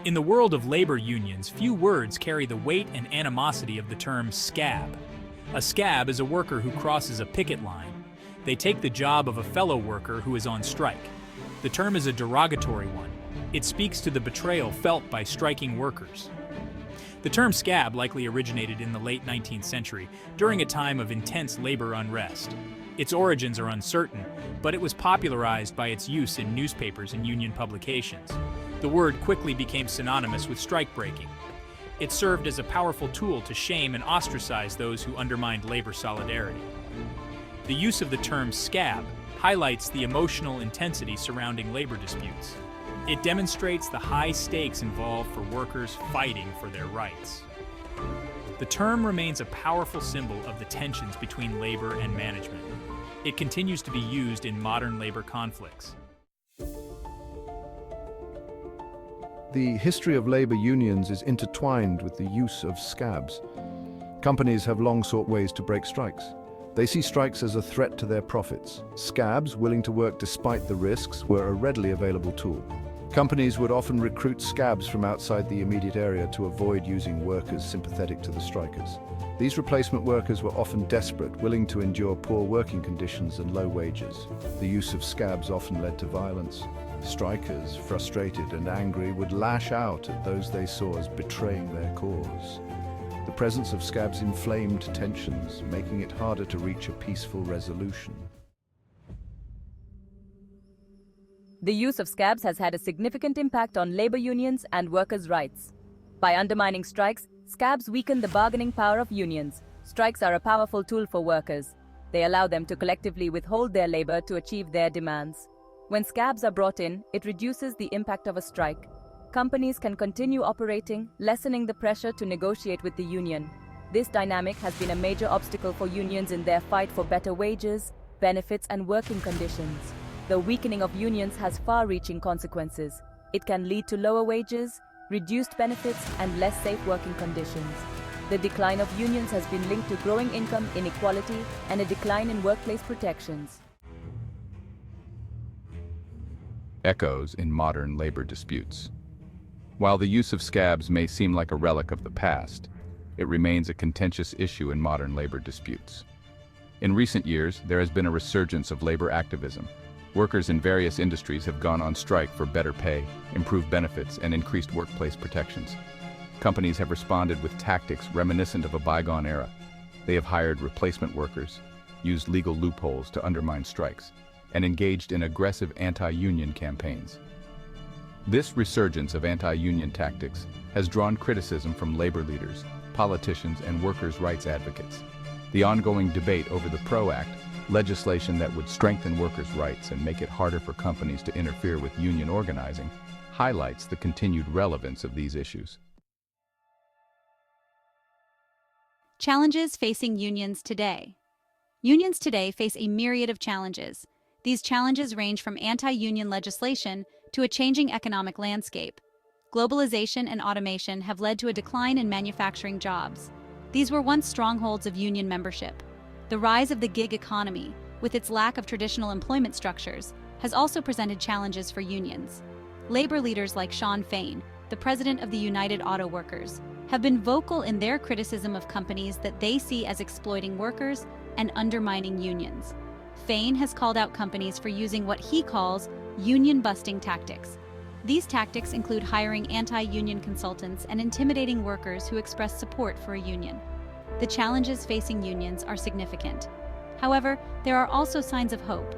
In the world of labor unions, few words carry the weight and animosity of the term scab. A scab is a worker who crosses a picket line. They take the job of a fellow worker who is on strike. The term is a derogatory one. It speaks to the betrayal felt by striking workers. The term scab likely originated in the late 19th century, during a time of intense labor unrest. Its origins are uncertain, but it was popularized by its use in newspapers and union publications. The word quickly became synonymous with strike breaking. It served as a powerful tool to shame and ostracize those who undermined labor solidarity. The use of the term scab highlights the emotional intensity surrounding labor disputes. It demonstrates the high stakes involved for workers fighting for their rights. The term remains a powerful symbol of the tensions between labor and management. It continues to be used in modern labor conflicts. The history of labor unions is intertwined with the use of scabs. Companies have long sought ways to break strikes. They see strikes as a threat to their profits. Scabs, willing to work despite the risks, were a readily available tool. Companies would often recruit scabs from outside the immediate area to avoid using workers sympathetic to the strikers. These replacement workers were often desperate, willing to endure poor working conditions and low wages. The use of scabs often led to violence. Strikers, frustrated and angry, would lash out at those they saw as betraying their cause. The presence of scabs inflamed tensions, making it harder to reach a peaceful resolution. The use of scabs has had a significant impact on labor unions and workers' rights. By undermining strikes, scabs weaken the bargaining power of unions. Strikes are a powerful tool for workers. They allow them to collectively withhold their labor to achieve their demands. When scabs are brought in, it reduces the impact of a strike. Companies can continue operating, lessening the pressure to negotiate with the union. This dynamic has been a major obstacle for unions in their fight for better wages, benefits, and working conditions. The weakening of unions has far-reaching consequences. It can lead to lower wages, reduced benefits, and less safe working conditions. The decline of unions has been linked to growing income inequality and a decline in workplace protections. Echoes in modern labor disputes. While the use of scabs may seem like a relic of the past, it remains a contentious issue in modern labor disputes. In recent years, there has been a resurgence of labor activism. Workers in various industries have gone on strike for better pay, improved benefits, and increased workplace protections. Companies have responded with tactics reminiscent of a bygone era. They have hired replacement workers, used legal loopholes to undermine strikes, and engaged in aggressive anti-union campaigns. This resurgence of anti-union tactics has drawn criticism from labor leaders, politicians, and workers' rights advocates. The ongoing debate over the PRO Act, legislation that would strengthen workers' rights and make it harder for companies to interfere with union organizing, highlights the continued relevance of these issues. Challenges facing unions today. Unions today face a myriad of challenges. These challenges range from anti-union legislation to a changing economic landscape. Globalization and automation have led to a decline in manufacturing jobs. These were once strongholds of union membership. The rise of the gig economy, with its lack of traditional employment structures, has also presented challenges for unions. Labor leaders like Shawn Fain, the president of the United Auto Workers, have been vocal in their criticism of companies that they see as exploiting workers and undermining unions. Fain has called out companies for using what he calls union-busting tactics. These tactics include hiring anti-union consultants and intimidating workers who express support for a union. The challenges facing unions are significant. However, there are also signs of hope.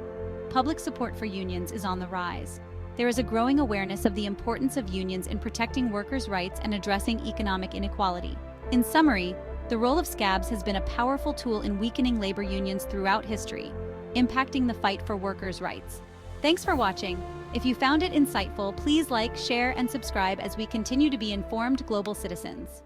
Public support for unions is on the rise. There is a growing awareness of the importance of unions in protecting workers' rights and addressing economic inequality. In summary, the role of scabs has been a powerful tool in weakening labor unions throughout history, impacting the fight for workers' rights. Thanks for watching. If you found it insightful, please like, share, and subscribe as we continue to be informed global citizens.